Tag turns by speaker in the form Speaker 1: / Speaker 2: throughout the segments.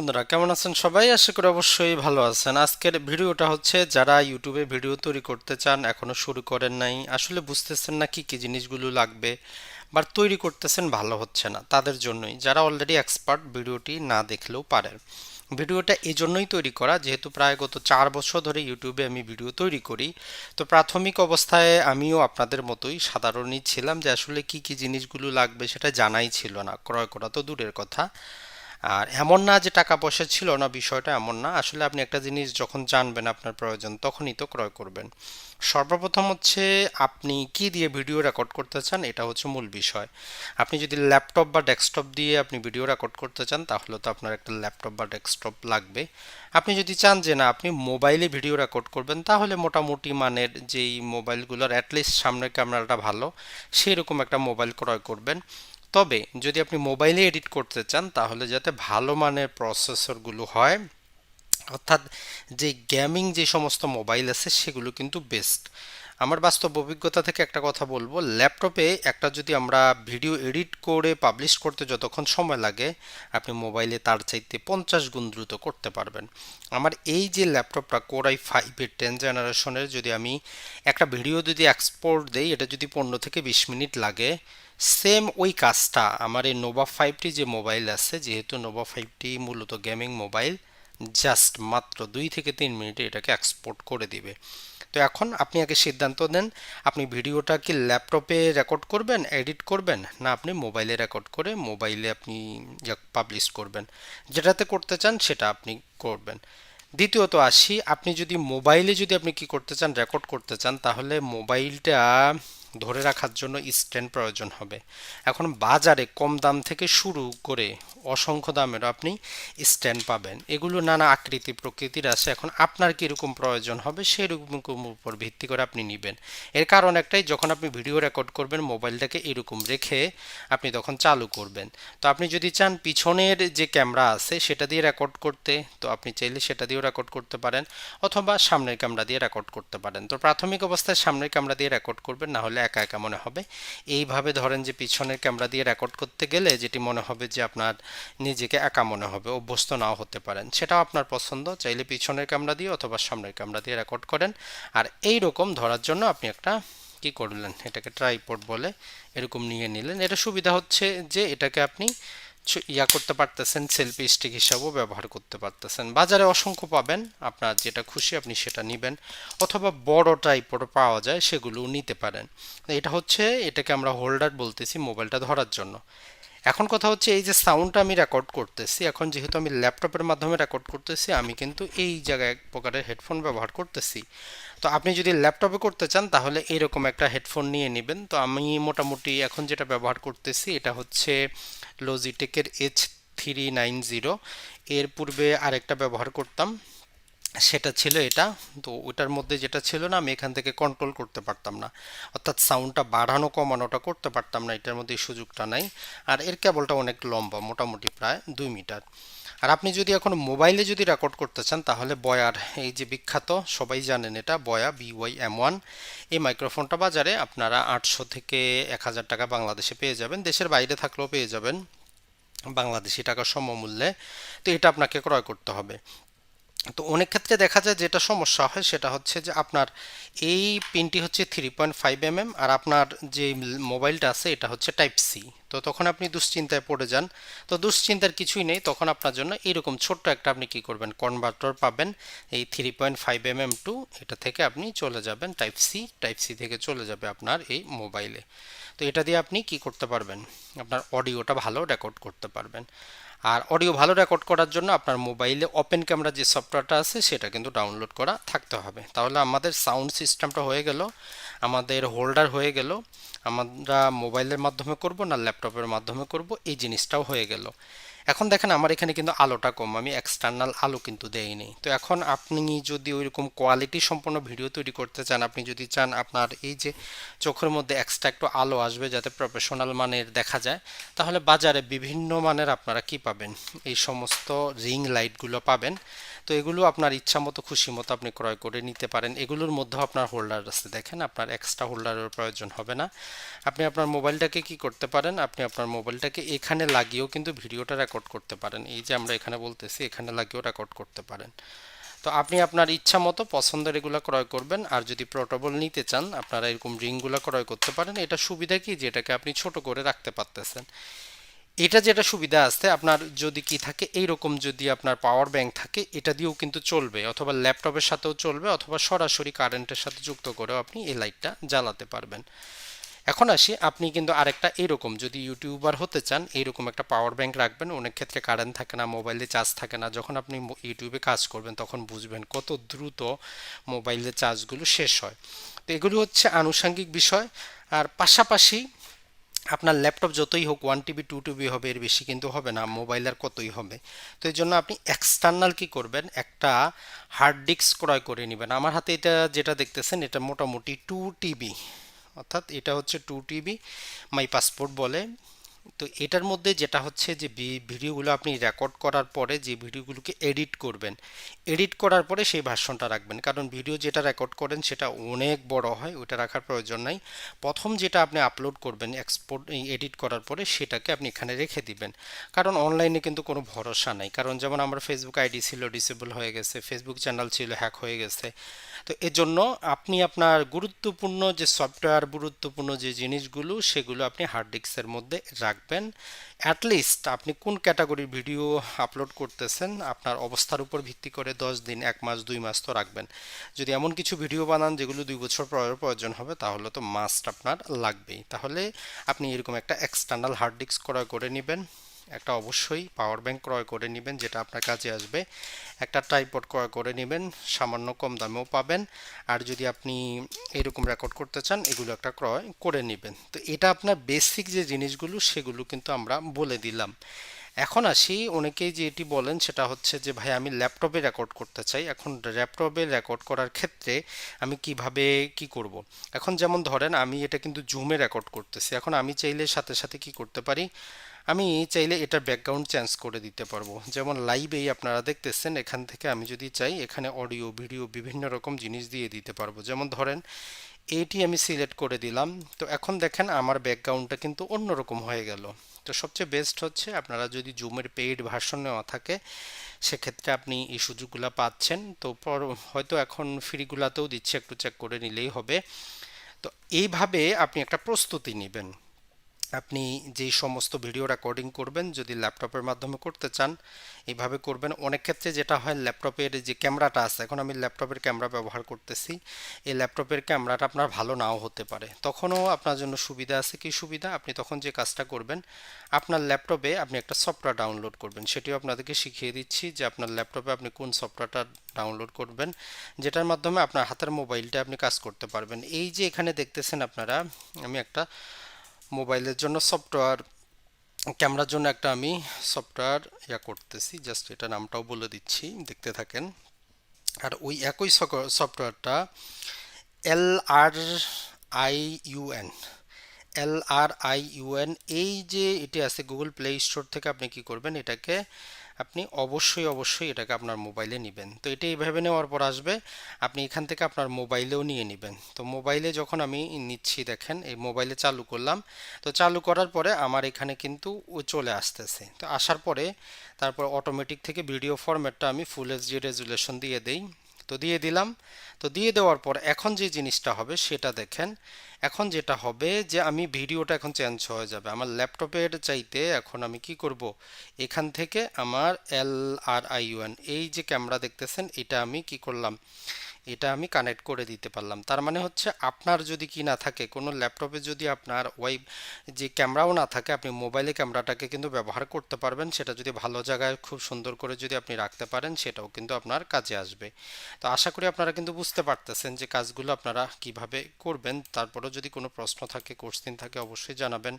Speaker 1: বন্ধুরা কেমন আছেন সবাই? আশা করি অবশ্যই ভালো আছেন। আজকের ভিডিওটা হচ্ছে যারা ইউটিউবে ভিডিও তৈরি করতে চান, এখনো শুরু করেন নাই, আসলে বুঝতেছেন না কি কি জিনিসগুলো লাগবে বা তৈরি করতেছেন ভালো হচ্ছে না, তাদের জন্যই। যারা অলরেডি এক্সপার্ট ভিডিওটি না দেখলেও পারেন। ভিডিওটা এই জন্যই তৈরি করা, যেহেতু প্রায় গত 4 বছর ধরে ইউটিউবে আমি ভিডিও তৈরি করি। তো প্রাথমিক অবস্থায় আমিও আপনাদের মতোই সাধারণই ছিলাম, যে আসলে কি কি জিনিসগুলো লাগবে সেটা জানাই ছিল না, ক্রয় করা তো দূরের কথা। আর এমন না যে টাকা পয়সা ছিল না, বিষয়টা এমন না। আসলে আপনি একটা জিনিস যখন জানবেন আপনার প্রয়োজন, তখনই তো ক্রয় করবেন। সর্বপ্রথম হচ্ছে আপনি কি দিয়ে ভিডিও রেকর্ড করতে চান, এটা হচ্ছে মূল বিষয়। আপনি যদি ল্যাপটপ বা ডেস্কটপ দিয়ে আপনি ভিডিও রেকর্ড করতে চান, তাহলে তো আপনার একটা ল্যাপটপ বা ডেস্কটপ লাগবে। আপনি যদি চান যে না আপনি মোবাইলে ভিডিও রেকর্ড করবেন, তাহলে মোটামুটি মানের যেই মোবাইলগুলোর অ্যাটলিস্ট সামনের ক্যামেরাটা ভালো, সেই রকম একটা মোবাইল ক্রয় করবেন। তবে যদি আপনি মোবাইলে এডিট করতে চান, তাহলে যাতে ভালো মানের প্রসেসরগুলো হয়, অর্থাৎ যে গেমিং যে সমস্ত মোবাইল আছে সেগুলো কিন্তু বেস্ট। আমার বাস্তব অভিজ্ঞতা থেকে একটা কথা বলবো, ল্যাপটপে একটা যদি আমরা ভিডিও এডিট করে পাবলিশ করতে যতক্ষণ সময় লাগে, আপনি মোবাইলে তার চাইতে 50 গুণ দ্রুত করতে পারবেন। আমার এই যে ল্যাপটপটা কোর i5-এর 10 জেনারেশনের, যদি আমি একটা ভিডিও যদি এক্সপোর্ট দেই, এটা যদি 15 থেকে 20 মিনিট লাগে, সেম ওই কাজটা আমার এই নোভা 5টি যে মোবাইল আছে, যেহেতু নোভা 5টি মূলত গেমিং মোবাইল, জাস্ট মাত্র 2 থেকে 3 মিনিটে এটাকে এক্সপোর্ট করে দিবে। তো এখন আপনি আগে সিদ্ধান্ত নেন, আপনি ভিডিওটা কি ল্যাপটপে রেকর্ড করবেন, এডিট করবেন, না আপনি মোবাইলে রেকর্ড করে মোবাইলে আপনি পাবলিশ করবেন। যেটাতে করতে চান সেটা আপনি করবেন। দ্বিতীয়ত আসি, আপনি যদি মোবাইলে যদি আপনি কি করতে চান, রেকর্ড করতে চান, তাহলে মোবাইলটা ধরে রাখার জন্য স্ট্যান্ড প্রয়োজন হবে। এখন বাজারে কম দাম থেকে শুরু করে অসংখ্য দামেরও আপনি স্ট্যান্ড পাবেন। এগুলো নানা আকৃতি প্রকৃতির আছে। এখন আপনার কীরকম প্রয়োজন হবে সেই রকম উপর ভিত্তি করে আপনি নেবেন। এর কারণ একটাই, যখন আপনি ভিডিও রেকর্ড করবেন মোবাইলটাকে এরকম রেখে আপনি তখন চালু করবেন। তো আপনি যদি চান পিছনের যে ক্যামেরা আছে সেটা দিয়ে রেকর্ড করতে, তো আপনি চাইলে সেটা দিয়েও রেকর্ড করতে পারেন, অথবা সামনের ক্যামেরা দিয়ে রেকর্ড করতে পারেন। তো প্রাথমিক অবস্থায় সামনের ক্যামেরা দিয়ে রেকর্ড করবেন, না হলে একা একা মনে হবে। এইভাবে ধরেন যে পিছনের ক্যামেরা দিয়ে রেকর্ড করতে গেলে যেটি মনে হবে যে আপনার নিজেকে একা মনে হবে, অভ্যস্ত নাও হতে পারেন, সেটাও আপনার পছন্দ। চাইলে পিছনের ক্যামেরা দিয়ে অথবা সামনের ক্যামেরা দিয়ে রেকর্ড করেন। আর এই রকম ধরার জন্য আপনি একটা কি করলেন, এটাকে ট্রাইপড বলে, এরকম নিয়ে নিলেন। এটা সুবিধা হচ্ছে যে এটাকে আপনি করতে পারতেছেন, সেলফি স্টিক হিসাবেও ব্যবহার করতে পারতেছেন। বাজারে অসংখ্য পাবেন, আপনার যেটা খুশি আপনি সেটা নেবেন, অথবা বড় টাইপেরও পাওয়া যায়, সেগুলোও নিতে পারেন। এটা হচ্ছে, এটাকে আমরা হোল্ডার বলতেছি মোবাইলটা ধরার জন্য। এখন কথা হচ্ছে, এই যে সাউন্ডটা আমি রেকর্ড করতেছি, এখন যেহেতু আমি ল্যাপটপের মাধ্যমে রেকর্ড করতেছি, আমি কিন্তু এই জায়গায় এক প্রকারের হেডফোন ব্যবহার করতেছি। তো আপনি যদি ল্যাপটপে করতে চান, তাহলে এইরকম একটা হেডফোন নিয়ে নেবেন। তো আমি মোটামুটি এখন যেটা ব্যবহার করতেছি, এটা হচ্ছে লজিটেকের H390। এর পূর্বে আরেকটা ব্যবহার করতাম, সেটা ছিল এটা। তো ওটার মধ্যে যেটা ছিল না, আমি এখান থেকে কন্ট্রোল করতে পারতাম না, অর্থাৎ সাউন্ডটা বাড়ানো কমানোটা করতে পারতাম না, এটার মধ্যে এই সুযোগটা নাই। আর এর কেবলটা অনেক লম্বা, মোটামুটি প্রায় 2 মিটার। আর আপনি যদি এখন মোবাইলে যদি রেকর্ড করতে চান, তাহলে বয়ার এই যে বিখ্যাত, সবাই জানেন এটা, বয়া BY-M1, এই মাইক্রোফোনটা বাজারে আপনারা 800 থেকে 1000 টাকা বাংলাদেশে পেয়ে যাবেন, দেশের বাইরে থাকলেও পেয়ে যাবেন বাংলাদেশি টাকার সমমূল্যে। তো এটা আপনাকে ক্রয় করতে হবে। তো অনেক ক্ষেত্রে দেখা যায় যেটা সমস্যা হয় সেটা হচ্ছে যে আপনার এই পিনটি হচ্ছে 3.5 mm, আর আপনার যে মোবাইলটা আছে এটা হচ্ছে টাইপ C। তো তখন আপনি দুশ্চিন্তায় পড়ে যান। তো দুশ্চিন্তার কিছুই নেই, তখন আপনার জন্য এরকম ছোট্ট একটা আপনি কি করবেন, কনভার্টর পাবেন এই 3.5 mm টু, এটা থেকে আপনি চলে যাবেন টাইপ সি থেকে চলে যাবে আপনার এই মোবাইলে। তো এটা দিয়ে আপনি কি করতে পারবেন, আপনার অডিওটা ভালো রেকর্ড করতে পারবেন। আর অডিও ভালো রেকর্ড করার জন্য আপনার মোবাইলে ওপেন ক্যামেরা যে সফটওয়্যারটা আছে সেটা কিন্তু ডাউনলোড করা থাকতে হবে। তাহলে আমাদের সাউন্ড সিস্টেমটা হয়ে গেল, আমাদের হোল্ডার হয়ে গেল, আমরা মোবাইলের মাধ্যমে করব না ল্যাপটপের মাধ্যমে করব, এই জিনিসটাও হয়ে গেল। এখন দেখেন আমার এখানে কিন্তু আলোটা কম, আমি এক্সটার্নাল আলো কিন্তু দেইনি। তো এখন আপনি যদি ওইরকম কোয়ালিটি সম্পন্ন ভিডিও তৈরি করতে চান, আপনি যদি চান আপনার এই যে চোখের মধ্যে এক্সট্রা একটু আলো আসবে যাতে প্রফেশনাল মানের দেখা যায়, তাহলে বাজারে বিভিন্ন মানের আপনারা কি পাবেন, এই সমস্ত রিং লাইটগুলো পাবেন। তো এগুলো আপনার ইচ্ছা মতো খুশি মতো আপনি ক্রয় করে নিতে পারেন। এগুলোর মধ্যেও আপনার হোল্ডার আছে, দেখেন আপনার এক্সট্রা হোল্ডারের প্রয়োজন হবে না। আপনি আপনার মোবাইলটাকে কি করতে পারেন, আপনি আপনার মোবাইলটাকে এখানে লাগিয়েও কিন্তু ভিডিওটা রেকর্ড রেকর্ড করতে পারেন। এই যে আমরা এখানে বলতেছি, এখানে লাগিয়েও রেকর্ড করতে পারেন। তো আপনি আপনার ইচ্ছা মতো পছন্দের এগুলো ক্রয় করবেন। আর যদি পোর্টেবল নিতে চান, আপনারা এরকম রিংগুলো ক্রয় করতে পারেন। এটা সুবিধা কি, যে এটাকে আপনি ছোট করে রাখতে পারতেছেন। এটা যেটা সুবিধা আছে, আপনার যদি কি থাকে এইরকম, যদি আপনার পাওয়ার ব্যাংক থাকে, এটা দিয়েও কিন্তু চলবে, অথবা ল্যাপটপের সাথেও চলবে, অথবা সরাসরি কারেন্টের সাথে যুক্ত করেও আপনি এই লাইটটা জ্বালাতে পারবেন। এখন আসি, আপনি কিন্তু আরেকটা এইরকম যদি ইউটিউবার হতে চান, এইরকম একটা পাওয়ার ব্যাংক রাখবেন। অনেক ক্ষেত্রে কারেন্ট থাকে না, মোবাইলে চার্জ থাকে না, যখন আপনি ইউটিউবে কাজ করবেন তখন বুঝবেন কত দ্রুত মোবাইলের চার্জগুলো শেষ হয়। তো এগুলো হচ্ছে আনুষঙ্গিক বিষয়। আর পাশাপাশি আপনার ল্যাপটপ যতই হোক 1 টিবি 2 টিবি হবে, এর বেশি কিন্তু হবে না, মোবাইল আর কতই হবে। তো এই জন্য আপনি এক্সটার্নাল কি করবেন, একটা হার্ড ডিস্ক ক্রয় করে নেবেন। আমার হাতে এটা যেটা দেখতেছেন, এটা মোটামুটি 2 টিবি, অর্থাৎ এটা হচ্ছে 2 টিবি, মাই পাসপোর্ট বলে। তো এটার মধ্যে যেটা হচ্ছে যে ভিডিওগুলো আপনি রেকর্ড করার পরে যে ভিডিওগুলোকে এডিট করবেন, এডিট করার পরে সেই ভার্সনটা রাখবেন। কারণ ভিডিও যেটা রেকর্ড করেন সেটা অনেক বড় হয়, ওটা রাখার প্রয়োজন নাই। প্রথম যেটা আপনি আপলোড করবেন এক্সপোর্ট এডিট করার পরে, সেটাকে আপনি এখানে রেখে দিবেন। কারণ অনলাইনে কিন্তু কোনো ভরসা নাই। কারণ যেমন আমার ফেসবুক আইডি ছিল, ডিসেবল হয়ে গেছে, ফেসবুক চ্যানেল ছিল, হ্যাক হয়ে গেছে। তো এজন্য আপনি আপনার গুরুত্বপূর্ণ যে সফটওয়্যার, গুরুত্বপূর্ণ যে জিনিসগুলো, সেগুলো আপনি হার্ড ডিস্কের মধ্যে রাখবেন। অ্যাটলিস্ট আপনি কোন ক্যাটাগরির ভিডিও আপলোড করতেছেন, আপনার অবস্থার উপর ভিত্তি করে 10 দিন, 1 মাস, 2 মাস তো রাখবেন। যদি এমন কিছু ভিডিও বানান যেগুলো 2 বছর পরে প্রয়োজন হবে, তাহলে তো মাস্ট আপনার লাগবেই। তাহলে আপনি এরকম একটা এক্সটার্নাল হার্ড ডিস্ক ক্রয় করে নেবেন। একটা অবশ্যই পাওয়ার ব্যাংক ক্রয় করে নেবেন, যেটা আপনার কাজে আসবে। একটা ট্রাইপড ক্রয় করে নেবেন, সামান্য কম দামেও পাবেন। আর যদি আপনি এরকম রেকর্ড করতে চান, এগুলো একটা ক্রয় করে নেবেন। তো এটা আপনার বেসিক যে জিনিসগুলো, সেগুলো কিন্তু আমরা বলে দিলাম। এখন আসি, অনেকেই যে এটি বলেন সেটা হচ্ছে যে ভাই আমি ল্যাপটপে রেকর্ড করতে চাই। এখন ল্যাপটপে রেকর্ড করার ক্ষেত্রে আমি কিভাবে কি করব। এখন যেমন ধরেন আমি এটা কিন্তু জুমে রেকর্ড করতেছি। এখন আমি চাইলে সাথে সাথে কি করতে পারি, আমি চাইলে এটার ব্যাকগ্রাউন্ড চেঞ্জ করে দিতে পারবো। যেমন লাইভেই আপনারা দেখতেছেন, এখান থেকে আমি যদি চাই এখানে অডিও, ভিডিও, বিভিন্ন রকম জিনিস দিয়ে দিতে পারবো। যেমন ধরেন এইটি আমি সিলেক্ট করে দিলাম। তো এখন দেখেন আমার ব্যাকগ্রাউন্ডটা কিন্তু অন্যরকম হয়ে গেল। তো সবচেয়ে বেস্ট হচ্ছে, আপনারা যদি জুমের পেইড ভার্সন নেওয়া থাকে, সেক্ষেত্রে আপনি এই সুযোগগুলো পাচ্ছেন। তো হয়তো এখন ফ্রিগুলাতেও দিচ্ছে, একটু চেক করে নিলেই হবে। তো এইভাবে আপনি একটা প্রস্তুতি নেবেন। আপনি যেই সমস্ত ভিডিও রেকর্ডিং করবেন, যদি ল্যাপটপের মাধ্যমে করতে চান, এইভাবে করবেন। অনেক ক্ষেত্রে যেটা হয়, ল্যাপটপের যে ক্যামেরাটা আছে, এখন আমি ল্যাপটপের ক্যামেরা ব্যবহার করতেছি, এই ল্যাপটপের ক্যামেরাটা আপনার ভালো নাও হতে পারে। তখনও আপনার জন্য সুবিধা আছে। কি সুবিধা, আপনি তখন যে কাজটা করবেন, আপনার ল্যাপটপে আপনি একটা সফটওয়্যার ডাউনলোড করবেন। সেটিও আপনাদেরকে শিখিয়ে দিচ্ছি যে আপনার ল্যাপটপে আপনি কোন সফটওয়্যারটা ডাউনলোড করবেন, যেটার মাধ্যমে আপনার হাতের মোবাইলটা আপনি কাজ করতে পারবেন। এই যে এখানে দেখতেছেন আপনারা, আমি একটা মোবাইলের জন্য সফটওয়্যার, ক্যামেরার জন্য একটা আমি সফটওয়্যার করতেছি। জাস্ট এটা নামটাও বলে দিচ্ছি, দেখতে থাকেন। আর ওই একই সফটওয়্যারটা LRIUN, LRIUN, এই যে এটি আছে গুগল প্লে স্টোর থেকে, আপনি কি করবেন, এটাকে আপনি অবশ্যই এটাকে আপনার মোবাইলে নেবেন। তো এটা এইভাবে নেওয়ার পর আসবে, আপনি এখান থেকে আপনার মোবাইলেও নিয়ে নেবেন। তো মোবাইলে যখন আমি নিচ্ছি, দেখেন এই মোবাইলে চালু করলাম। তো চালু করার পরে আমার এখানে কিন্তু ও চলে আসতেছে। তো আসার পরে তারপর অটোমেটিক থেকে ভিডিও ফরম্যাটটা আমি ফুল এইচডি রেজুলেশন দিয়ে দেই। তো দিয়ে দিলাম। তো দিয়ে দেওয়ার পর এখন যে জিনিসটা হবে সেটা দেখেন। এখন যেটা হবে যে আমি ভিডিওটা এখন চেঞ্জ হয়ে যাবে আমার ল্যাপটপের চাইতে। এখন আমি কি করব, এখান থেকে আমার LRIUN, এই যে ক্যামেরা দেখতেছেন, এটা আমি কি করলাম, এটা আমি কানেক্ট করে দিতে পারলাম। তার মানে হচ্ছে, আপনার যদি কি না থাকে, কোনো ল্যাপটপে যদি আপনার ওয়াইব যে ক্যামেরাও না থাকে, আপনি মোবাইলে ক্যামেরাটাকে কিন্তু ব্যবহার করতে পারবেন। সেটা যদি ভালো জায়গায় খুব সুন্দর করে যদি আপনি রাখতে পারেন, সেটাও কিন্তু আপনার কাজে আসবে। তো আশা করি আপনারা কিন্তু বুঝতে পারতেছেন যে কাজগুলো আপনারা কিভাবে করবেন। তারপরেও যদি কোনো প্রশ্ন থাকে, কোশ্চেন থাকে, অবশ্যই জানাবেন।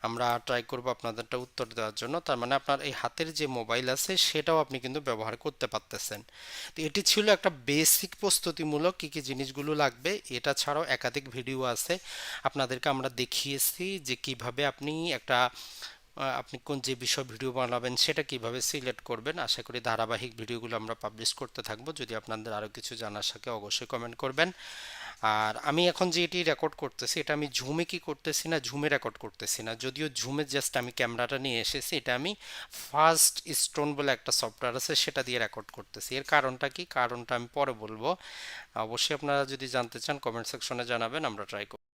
Speaker 1: আমরা ট্রাই করব আপনাদেরটা উত্তর দেওয়ার জন্য। তার মানে আপনার এই হাতের যে মোবাইল আছে, সেটাও আপনি কিন্তু ব্যবহার করতে পারতেছেন। তো এটি ছিল একটা বেসিক প্রস্তুতিমূলক কী কী জিনিসগুলো লাগবে। এটা ছাড়াও একাধিক ভিডিও আছে, আপনাদেরকে আমরা দেখিয়েছি যে কিভাবে আপনি একটা আপনি কোন যে বিষয় ভিডিও বানাবেন সেটা কিভাবে সিলেক্ট করবেন। আশা করি ধারাবাহিক ভিডিওগুলো আমরা পাবলিশ করতে থাকবো। যদি আপনাদের আরও কিছু জানার থাকে অবশ্যই কমেন্ট করবেন। আর আমি এখন যে এটি রেকর্ড করতেছি এটা আমি ঝুমে কি করতেছি না, ঝুমে রেকর্ড করতেছি না, যদিও ঝুমে জাস্ট আমি ক্যামেরাটা নিয়ে এসেছি। এটা আমি ফার্স্ট স্টোন বলে একটা সফটওয়্যার আছে সেটা দিয়ে রেকর্ড করতেছি। এর কারণটা কি, কারণটা আমি পরে বলবো। অবশ্যই আপনারা যদি জানতে চান কমেন্ট সেকশনে জানাবেন, আমরা ট্রাই করব।